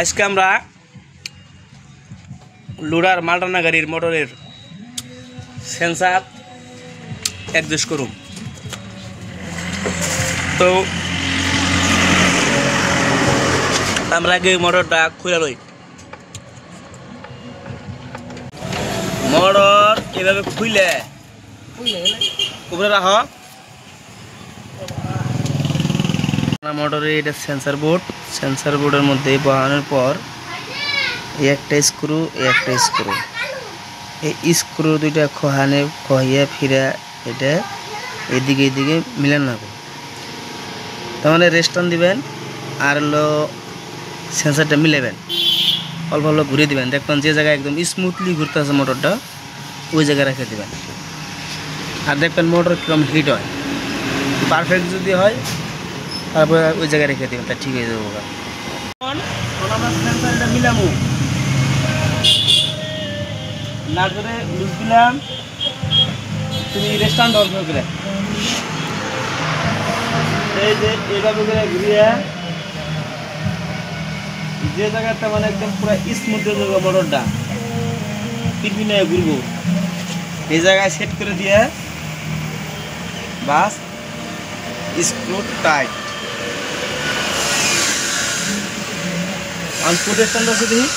আজকে আমরা লোডার মালটানা গাড়ির মোটরের সেন্সার অ্যাডজাস্ট করুম। তো আমরা আগে মোটরটা খুলে লই। মোটর এভাবে খুলে উপরে রাখো। মোটরে এটা সেন্সার বোর্ডের মধ্যে বসানোর পর একটা স্ক্রু এই স্ক্রু দুইটা খহিয়া ফিরা এটা এদিকে মিলান না তার মানে রেস্টান দিবেন আর হলো সেন্সারটা মিলাবেন, অল্প অল্প ঘুরে দিবেন। দেখবেন যে জায়গায় একদম স্মুথলি ঘুরতে আছে মোটরটা ওই জায়গায় রেখে দিবেন। আর দেখবেন মোটর কীরকম হিট হয়, পারফেক্ট যদি হয় তারপরে ওই জায়গায় রেখে দেবেন, তা ঠিক হয়ে যাবো। আমরা সেন্সারটা মিলামু না করে লুজ দিলাম, তুমি রেস্টান্ট অল্প করে এই যে এইভাবে করে ঘুরিয়ে যে জায়গাটা মানে একদম পুরো স্মুথ হয়ে যাবে মোটরটা পিনপিনে ঘুরবো এই জায়গায় সেট করে দিয়ে বাস স্ক্রু টাইট। আউটপুট স্ট্যান্ড আছে দেখি